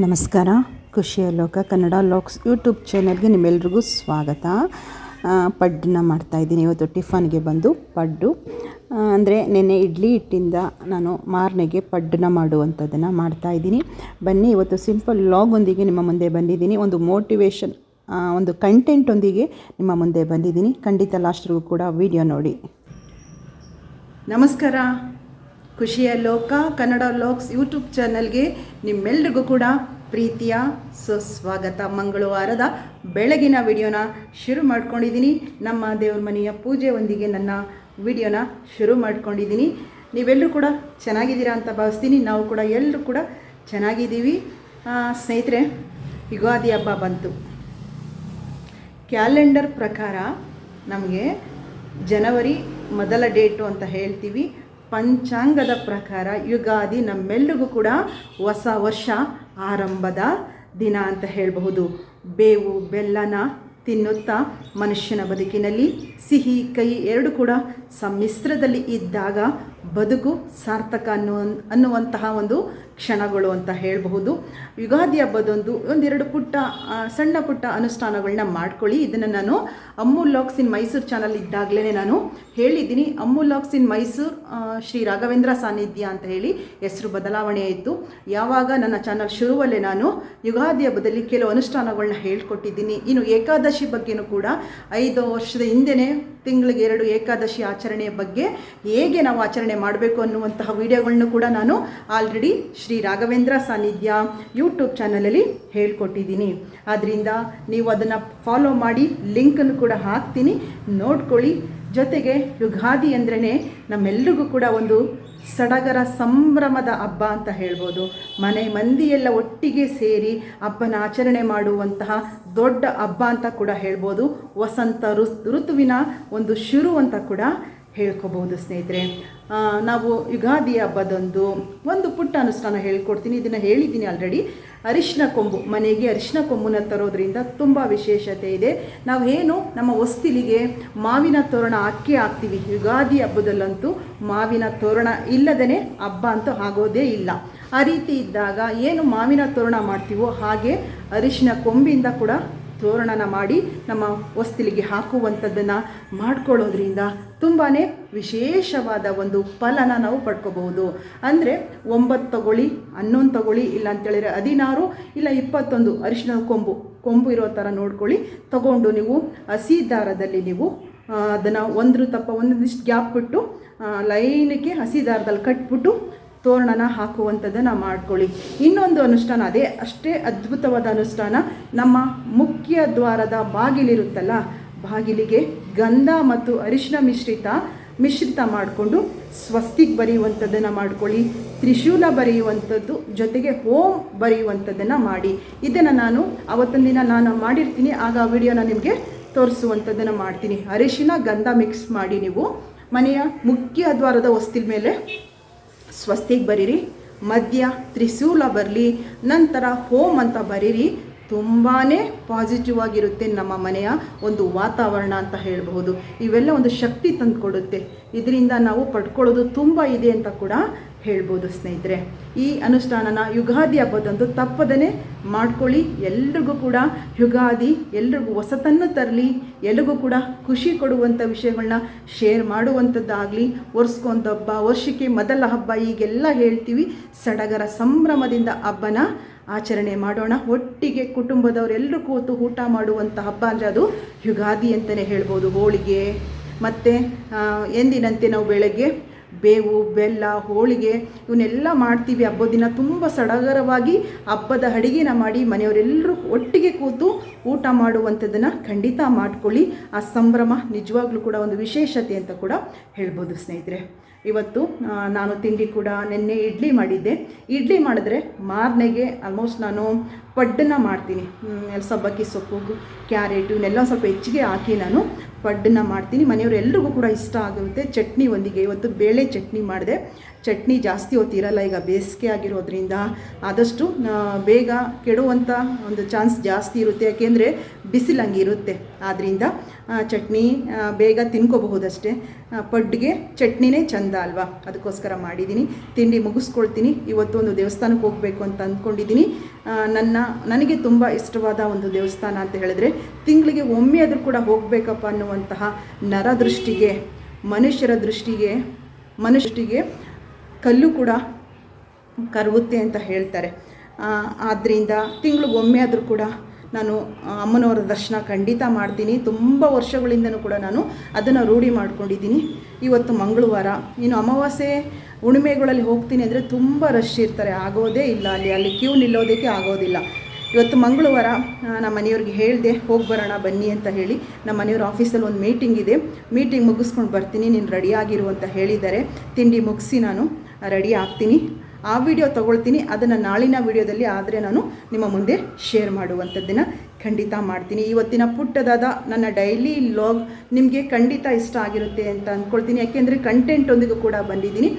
ನಮಸ್ಕಾರ. ಖುಷಿಯ ಲೋಕ ಕನ್ನಡ ಲಾಕ್ಸ್ ಯೂಟ್ಯೂಬ್ ಚಾನಲ್ಗೆ ನಿಮ್ಮೆಲ್ರಿಗೂ ಸ್ವಾಗತ. ಪಡ್ಡನ್ನ ಮಾಡ್ತಾಯಿದ್ದೀನಿ. ಇವತ್ತು ಟಿಫನ್ಗೆ ಬಂದು ಪಡ್ಡು ಅಂದರೆ ನೆನ್ನೆ ಇಡ್ಲಿ ಹಿಟ್ಟಿಂದ ನಾನು ಮಾರನೆಗೆ ಪಡ್ಡನ್ನ ಮಾಡುವಂಥದ್ದನ್ನು ಮಾಡ್ತಾಯಿದ್ದೀನಿ. ಬನ್ನಿ, ಇವತ್ತು ಸಿಂಪಲ್ ಲಾಗೊಂದಿಗೆ ನಿಮ್ಮ ಮುಂದೆ ಬಂದಿದ್ದೀನಿ. ಒಂದು ಮೋಟಿವೇಶನ್, ಒಂದು ಕಂಟೆಂಟೊಂದಿಗೆ ನಿಮ್ಮ ಮುಂದೆ ಬಂದಿದ್ದೀನಿ. ಖಂಡಿತ ಲಾಸ್ಟ್ರಿಗೂ ಕೂಡ ವಿಡಿಯೋ ನೋಡಿ. ನಮಸ್ಕಾರ. ಖುಷಿಯ ಲೋಕ ಕನ್ನಡ ಲಾಕ್ಸ್ ಯೂಟ್ಯೂಬ್ ಚಾನಲ್ಗೆ ನಿಮ್ಮೆಲ್ರಿಗೂ ಕೂಡ ಪ್ರೀತಿಯ ಸುಸ್ವಾಗತ. ಮಂಗಳವಾರದ ಬೆಳಗಿನ ವಿಡಿಯೋನ ಶುರು ಮಾಡ್ಕೊಂಡಿದ್ದೀನಿ. ನಮ್ಮ ದೇವ್ರ ಮನೆಯ ಪೂಜೆಯೊಂದಿಗೆ ನನ್ನ ವಿಡಿಯೋನ ಶುರು ಮಾಡ್ಕೊಂಡಿದ್ದೀನಿ. ನೀವೆಲ್ಲರೂ ಕೂಡ ಚೆನ್ನಾಗಿದ್ದೀರಾ ಅಂತ ಭಾವಿಸ್ತೀನಿ. ನಾವು ಕೂಡ ಎಲ್ಲರೂ ಕೂಡ ಚೆನ್ನಾಗಿದ್ದೀವಿ. ಸ್ನೇಹಿತರೆ, ಯುಗಾದಿ ಹಬ್ಬ ಬಂತು. ಕ್ಯಾಲೆಂಡರ್ ಪ್ರಕಾರ ನಮಗೆ ಜನವರಿ ಮೊದಲ ಡೇಟು ಅಂತ ಹೇಳ್ತೀವಿ. ಪಂಚಾಂಗದ ಪ್ರಕಾರ ಯುಗಾದಿ ನಮ್ಮೆಲ್ಲರಿಗೂ ಕೂಡ ಹೊಸ ವರ್ಷ ಆರಂಭದ ದಿನ ಅಂತ ಹೇಳಬಹುದು. ಬೇವು ಬೆಲ್ಲನ ತಿನ್ನುತ್ತಾ ಮನುಷ್ಯನ ಬದುಕಿನಲ್ಲಿ ಸಿಹಿ ಕಹಿ ಎರಡು ಕೂಡ ಸಮ್ಮಿಶ್ರದಲ್ಲಿ ಇದ್ದಾಗ ಬದುಕು ಸಾರ್ಥಕ ಅನ್ನುವಂತಹ ಒಂದು ಕ್ಷಣಗಳು ಅಂತ ಹೇಳಬಹುದು. ಯುಗಾದಿ ಹಬ್ಬದೊಂದು ಒಂದೆರಡು ಸಣ್ಣ ಪುಟ್ಟ ಅನುಷ್ಠಾನಗಳನ್ನ ಮಾಡ್ಕೊಳ್ಳಿ. ಇದನ್ನು ನಾನು ಅಮ್ಮು ಲಾಕ್ಸ್ ಇನ್ ಮೈಸೂರು ಚಾನಲ್ ಇದ್ದಾಗಲೇ ನಾನು ಹೇಳಿದ್ದೀನಿ. ಅಮ್ಮು ಲಾಕ್ಸ್ ಇನ್ ಮೈಸೂರು ಶ್ರೀ ರಾಘವೇಂದ್ರ ಸಾನ್ನಿಧ್ಯ ಅಂತ ಹೇಳಿ ಹೆಸರು ಬದಲಾವಣೆ ಆಯಿತು. ಯಾವಾಗ ನನ್ನ ಚಾನಲ್ ಶುರುವಲ್ಲೇ ನಾನು ಯುಗಾದಿ ಹಬ್ಬದಲ್ಲಿ ಕೆಲವು ಅನುಷ್ಠಾನಗಳನ್ನ ಹೇಳ್ಕೊಟ್ಟಿದ್ದೀನಿ. ಇನ್ನು ಏಕಾದಶಿ ಬಗ್ಗೆನೂ ಕೂಡ 5 ವರ್ಷದ ಹಿಂದೆಯೇ ತಿಂಗಳಿಗೆ 2 ಏಕಾದಶಿ ಆಚರಣೆಯ ಬಗ್ಗೆ ಹೇಗೆ ನಾವು ಆಚರಣೆ ಮಾಡಬೇಕು ಅನ್ನುವಂತಹ ವಿಡಿಯೋಗಳನ್ನು ಕೂಡ ನಾನು ಆಲ್ರೆಡಿ ಶ್ರೀ ರಾಘವೇಂದ್ರ ಸಾನ್ನಿಧ್ಯ ಯೂಟ್ಯೂಬ್ ಚಾನಲಲ್ಲಿ ಹೇಳ್ಕೊಟ್ಟಿದ್ದೀನಿ. ಆದ್ದರಿಂದ ನೀವು ಅದನ್ನು ಫಾಲೋ ಮಾಡಿ, ಲಿಂಕನ್ನು ಕೂಡ ಹಾಕ್ತೀನಿ, ನೋಡ್ಕೊಳ್ಳಿ. ಜೊತೆಗೆ ಯುಗಾದಿ ಅಂದ್ರೇ ನಮ್ಮೆಲ್ರಿಗೂ ಕೂಡ ಒಂದು ಸಡಗರ ಸಂಭ್ರಮದ ಹಬ್ಬ ಅಂತ ಹೇಳ್ಬೋದು. ಮನೆ ಮಂದಿಯೆಲ್ಲ ಒಟ್ಟಿಗೆ ಸೇರಿ ಹಬ್ಬನ ಆಚರಣೆ ಮಾಡುವಂತಹ ದೊಡ್ಡ ಹಬ್ಬ ಅಂತ ಕೂಡ ಹೇಳ್ಬೋದು. ವಸಂತ ಋತುವಿನ ಒಂದು ಶುರು ಅಂತ ಕೂಡ ಹೇಳ್ಕೋಬಹುದು. ಸ್ನೇಹಿತರೆ, ನಾವು ಯುಗಾದಿ ಹಬ್ಬದೊಂದು ಒಂದು ಪುಟ್ಟ ಅನುಷ್ಠಾನ ಹೇಳ್ಕೊಡ್ತೀನಿ. ಇದನ್ನು ಹೇಳಿದ್ದೀನಿ ಆಲ್ರೆಡಿ. ಅರಿಶಿನ ಕೊಂಬು, ಮನೆಗೆ ಅರಿಶಿನ ಕೊಂಬನ್ನ ತರೋದ್ರಿಂದ ತುಂಬ ವಿಶೇಷತೆ ಇದೆ. ನಾವು ಏನು ನಮ್ಮ ಹೊಸ್ತಿಲಿಗೆ ಮಾವಿನ ತೋರಣ ಹಾಕ್ತೀವಿ. ಯುಗಾದಿ ಹಬ್ಬದಲ್ಲಂತೂ ಮಾವಿನ ತೋರಣ ಇಲ್ಲದೇ ಹಬ್ಬ ಅಂತೂ ಆಗೋದೇ ಇಲ್ಲ. ಆ ರೀತಿ ಇದ್ದಾಗ ಏನು ಮಾವಿನ ತೋರಣ ಮಾಡ್ತೀವೋ ಹಾಗೆ ಅರಿಶಿನ ಕೊಂಬಿಂದ ಕೂಡ ತೋರಣನ ಮಾಡಿ ನಮ್ಮ ಹೊಸ್ತಿಲಿಗೆ ಹಾಕುವಂಥದ್ದನ್ನು ಮಾಡ್ಕೊಳ್ಳೋದ್ರಿಂದ ತುಂಬಾ ವಿಶೇಷವಾದ ಒಂದು ಫಲನ ನಾವು ಪಡ್ಕೋಬಹುದು. ಅಂದರೆ 9 ತಗೊಳ್ಳಿ, 11 ತಗೊಳ್ಳಿ, ಇಲ್ಲ ಅಂತೇಳಿದರೆ 16 ಇಲ್ಲ 21 ಅರಿಶಿನ ಕೊಂಬು ಇರೋ ಥರ ನೋಡ್ಕೊಳ್ಳಿ. ತಗೊಂಡು ನೀವು ಹಸಿ ದಾರದಲ್ಲಿ ನೀವು ಅದನ್ನು ಒಂದಿಷ್ಟು ಗ್ಯಾಪ್ ಬಿಟ್ಟು ಲೈನಕ್ಕೆ ಹಸಿ ದಾರದಲ್ಲಿ ಕಟ್ಬಿಟ್ಟು ತೋರಣನ ಹಾಕುವಂಥದ್ದನ್ನು ಮಾಡ್ಕೊಳ್ಳಿ. ಇನ್ನೊಂದು ಅನುಷ್ಠಾನ, ಅಷ್ಟೇ ಅದ್ಭುತವಾದ ಅನುಷ್ಠಾನ. ನಮ್ಮ ಮುಖ್ಯ ದ್ವಾರದ ಬಾಗಿಲಿರುತ್ತಲ್ಲ, ಬಾಗಿಲಿಗೆ ಗಂಧ ಮತ್ತು ಅರಿಶಿನ ಮಿಶ್ರಿತ ಮಾಡಿಕೊಂಡು ಸ್ವಸ್ತಿಕ್ ಬರೆಯುವಂಥದ್ದನ್ನು ಮಾಡ್ಕೊಳ್ಳಿ. ತ್ರಿಶೂಲ ಬರೆಯುವಂಥದ್ದು, ಜೊತೆಗೆ ಓಂ ಬರೆಯುವಂಥದ್ದನ್ನು ಮಾಡಿ. ಇದನ್ನು ನಾನು ಅವತ್ತೊಂದು ದಿನ ನಾನು ಮಾಡಿರ್ತೀನಿ, ಆಗ ಆ ವಿಡಿಯೋನ ನಿಮಗೆ ತೋರಿಸುವಂಥದ್ದನ್ನು ಮಾಡ್ತೀನಿ. ಅರಿಶಿನ ಗಂಧ ಮಿಕ್ಸ್ ಮಾಡಿ ನೀವು ಮನೆಯ ಮುಖ್ಯ ದ್ವಾರದ ಹೊಸ್ತಿಲ ಮೇಲೆ ಸ್ವಸ್ತಿಕ್ ಬರೀರಿ, ಮಧ್ಯ ತ್ರಿಶೂಲ ಬರಲಿ, ನಂತರ ಹೋಮ್ ಅಂತ ಬರೀರಿ. ತುಂಬಾ ಪಾಸಿಟಿವ್ ಆಗಿರುತ್ತೆ ನಮ್ಮ ಮನೆಯ ಒಂದು ವಾತಾವರಣ ಅಂತ ಹೇಳಬಹುದು. ಇವೆಲ್ಲ ಒಂದು ಶಕ್ತಿ ತಂದುಕೊಡುತ್ತೆ. ಇದರಿಂದ ನಾವು ಪಡ್ಕೊಳ್ಳೋದು ತುಂಬ ಇದೆ ಅಂತ ಕೂಡ ಹೇಳ್ಬೋದು. ಸ್ನೇಹಿತರೆ, ಈ ಅನುಷ್ಠಾನನ ಯುಗಾದಿ ಹಬ್ಬದಂದು ತಪ್ಪದೇ ಮಾಡ್ಕೊಳ್ಳಿ. ಎಲ್ರಿಗೂ ಕೂಡ ಯುಗಾದಿ ಎಲ್ರಿಗೂ ಹೊಸತನ್ನು ತರಲಿ, ಎಲ್ರಿಗೂ ಕೂಡ ಖುಷಿ ಕೊಡುವಂಥ ವಿಷಯಗಳನ್ನ ಶೇರ್ ಮಾಡುವಂಥದ್ದಾಗಲಿ. ವರ್ಷಕ್ಕೊಂದು ಹಬ್ಬ, ವರ್ಷಕ್ಕೆ ಮೊದಲ ಹಬ್ಬ, ಈಗೆಲ್ಲ ಹೇಳ್ತೀವಿ. ಸಡಗರ ಸಂಭ್ರಮದಿಂದ ಹಬ್ಬನ ಆಚರಣೆ ಮಾಡೋಣ. ಒಟ್ಟಿಗೆ ಕುಟುಂಬದವರೆಲ್ಲರೂ ಕೂತು ಊಟ ಮಾಡುವಂಥ ಹಬ್ಬ ಅಂದರೆ ಅದು ಯುಗಾದಿ ಅಂತಲೇ ಹೇಳ್ಬೋದು. ಹೋಳಿಗೆ ಮತ್ತು ಎಂದಿನಂತೆ ನಾವು ಬೆಳಗ್ಗೆ ಬೇವು ಬೆಲ್ಲ ಹೋಳಿಗೆ ಇವನ್ನೆಲ್ಲ ಮಾಡ್ತೀವಿ. ಹಬ್ಬದ ದಿನ ತುಂಬ ಸಡಗರವಾಗಿ ಹಬ್ಬದ ಅಡುಗೆನ ಮಾಡಿ ಮನೆಯವರೆಲ್ಲರೂ ಒಟ್ಟಿಗೆ ಕೂತು ಊಟ ಮಾಡುವಂಥದ್ದನ್ನು ಖಂಡಿತ ಮಾಡ್ಕೊಳ್ಳಿ. ಆ ಸಂಭ್ರಮ ನಿಜವಾಗ್ಲೂ ಕೂಡ ಒಂದು ವಿಶೇಷತೆ ಅಂತ ಕೂಡ ಹೇಳ್ಬೋದು. ಸ್ನೇಹಿತರೆ, ಇವತ್ತು ನಾನು ತಿಂಡಿ ಕೂಡ ನೆನ್ನೆ ಇಡ್ಲಿ ಮಾಡಿದ್ದೆ. ಇಡ್ಲಿ ಮಾಡಿದ್ರೆ ಮಾರನೆಗೆ ಆಲ್ಮೋಸ್ಟ್ ನಾನು ಪಡ್ಡನ್ನ ಮಾಡ್ತೀನಿ. ಸಬ್ಬಕ್ಕಿ ಸೊಪ್ಪು, ಕ್ಯಾರೆಟು ಇವನ್ನೆಲ್ಲ ಸ್ವಲ್ಪ ಹೆಚ್ಚಿಗೆ ಹಾಕಿ ನಾನು ಪಡ್ಡನ್ನ ಮಾಡ್ತೀನಿ. ಮನೆಯವರು ಎಲ್ರಿಗೂ ಕೂಡ ಇಷ್ಟ ಆಗುತ್ತೆ. ಚಟ್ನಿ ಒಂದಿಗೆ ಇವತ್ತು ಬೇಳೆ ಚಟ್ನಿ ಮಾಡಿದೆ. ಚಟ್ನಿ ಜಾಸ್ತಿ ಹೊತ್ತಿರಲ್ಲ, ಈಗ ಬೇಸಿಗೆ ಆಗಿರೋದ್ರಿಂದ ಆದಷ್ಟು ಬೇಗ ಕೆಡುವಂಥ ಒಂದು ಚಾನ್ಸ್ ಜಾಸ್ತಿ ಇರುತ್ತೆ. ಯಾಕೆಂದರೆ ಬಿಸಿಲು ಹಂಗಿರುತ್ತೆ. ಆದ್ದರಿಂದ ಚಟ್ನಿ ಬೇಗ ತಿನ್ಕೋಬಹುದಷ್ಟೇ. ಪಡ್ಗೆ ಚಟ್ನಿನೇ ಚಂದ ಅಲ್ವಾ, ಅದಕ್ಕೋಸ್ಕರ ಮಾಡಿದ್ದೀನಿ. ತಿಂಡಿ ಮುಗಿಸ್ಕೊಳ್ತೀನಿ. ಇವತ್ತು ಒಂದು ದೇವಸ್ಥಾನಕ್ಕೆ ಹೋಗಬೇಕು ಅಂತ ಅಂದ್ಕೊಂಡಿದ್ದೀನಿ. ನನಗೆ ತುಂಬ ಇಷ್ಟವಾದ ಒಂದು ದೇವಸ್ಥಾನ ಅಂತ ಹೇಳಿದ್ರೆ, ತಿಂಗಳಿಗೆ ಒಮ್ಮೆ ಆದರೂ ಕೂಡ ಹೋಗಬೇಕಪ್ಪ ಅನ್ನುವಂತಹ ನರದೃಷ್ಟಿಗೆ, ಮನುಷ್ಯರ ದೃಷ್ಟಿಗೆ ಕಲ್ಲು ಕೂಡ ಕರಗುತ್ತೆ ಅಂತ ಹೇಳ್ತಾರೆ. ಆದ್ದರಿಂದ ತಿಂಗಳಿಗೊಮ್ಮೆ ಆದರೂ ಕೂಡ ನಾನು ಅಮ್ಮನವರ ದರ್ಶನ ಖಂಡಿತ ಮಾಡ್ತೀನಿ. ತುಂಬ ವರ್ಷಗಳಿಂದನೂ ಕೂಡ ನಾನು ಅದನ್ನು ರೂಢಿ ಮಾಡ್ಕೊಂಡಿದ್ದೀನಿ. ಇವತ್ತು ಮಂಗಳವಾರ, ಇನ್ನು ಅಮಾವಾಸ್ಯೆ ಹುಣ್ಣಿಮೆಗಳಲ್ಲಿ ಹೋಗ್ತೀನಿ ಅಂದರೆ ತುಂಬ ರಶ್ ಇರ್ತಾರೆ, ಆಗೋದೇ ಇಲ್ಲ, ಅಲ್ಲಿ ಕ್ಯೂ ನಿಲ್ಲೋದಕ್ಕೆ ಆಗೋದಿಲ್ಲ. ಇವತ್ತು ಮಂಗಳವಾರ ನಮ್ಮ ಮನೆಯವ್ರಿಗೆ ಹೇಳಿದೆ ಹೋಗಿ ಬರೋಣ ಬನ್ನಿ ಅಂತ ಹೇಳಿ. ನಮ್ಮ ಮನೆಯವ್ರ ಆಫೀಸಲ್ಲಿ ಒಂದು ಮೀಟಿಂಗ್ ಇದೆ, ಮೀಟಿಂಗ್ ಮುಗಿಸ್ಕೊಂಡು ಬರ್ತೀನಿ, ನೀನು ರೆಡಿಯಾಗಿರು ಅಂತ ಹೇಳಿದ್ದಾರೆ. ತಿಂಡಿ ಮುಗಿಸಿ ನಾನು ರೆಡಿ ಆಗ್ತೀನಿ. ಆ ವಿಡಿಯೋ ತೊಗೊಳ್ತೀನಿ, ಅದನ್ನು ನಾಳಿನ ವಿಡಿಯೋದಲ್ಲಿ ಆದರೆ ನಾನು ನಿಮ್ಮ ಮುಂದೆ ಶೇರ್ ಮಾಡುವಂಥದ್ದನ್ನು ಖಂಡಿತ ಮಾಡ್ತೀನಿ. ಇವತ್ತಿನ ಪುಟ್ಟದಾದ ನನ್ನ ಡೈಲಿ ವ್ಲಾಗ್ ನಿಮಗೆ ಖಂಡಿತ ಇಷ್ಟ ಆಗಿರುತ್ತೆ ಅಂತ ಅಂದ್ಕೊಳ್ತೀನಿ. ಯಾಕೆಂದರೆ ಕಂಟೆಂಟೊಂದಿಗೂ ಕೂಡ ಬಂದಿದ್ದೀನಿ.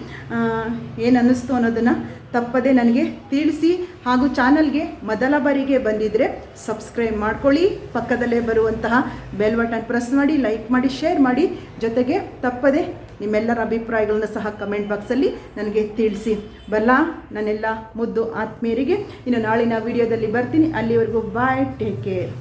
ಏನು ಅನ್ನಿಸ್ತು ಅನ್ನೋದನ್ನು ತಪ್ಪದೆ ನನಗೆ ತಿಳಿಸಿ. ಹಾಗೂ ಚಾನಲ್ಗೆ ಮೊದಲ ಬಾರಿಗೆ ಬಂದಿದ್ದರೆ ಸಬ್ಸ್ಕ್ರೈಬ್ ಮಾಡ್ಕೊಳ್ಳಿ, ಪಕ್ಕದಲ್ಲೇ ಬರುವಂತಹ ಬೆಲ್ ಬಟನ್ ಪ್ರೆಸ್ ಮಾಡಿ, ಲೈಕ್ ಮಾಡಿ, ಶೇರ್ ಮಾಡಿ. ಜೊತೆಗೆ ತಪ್ಪದೆ ನಿಮ್ಮೆಲ್ಲರ ಅಭಿಪ್ರಾಯಗಳನ್ನ ಸಹ ಕಮೆಂಟ್ ಬಾಕ್ಸಲ್ಲಿ ನನಗೆ ತಿಳಿಸಿ. ಬಲ್ಲ ನನ್ನೆಲ್ಲ ಮುದ್ದು ಆತ್ಮೀಯರಿಗೆ ಇನ್ನು ನಾಳಿನ ವಿಡಿಯೋದಲ್ಲಿ ಬರ್ತೀನಿ. ಅಲ್ಲಿವರೆಗೂ ಬಾಯ್, ಟೇಕ್ ಕೇರ್.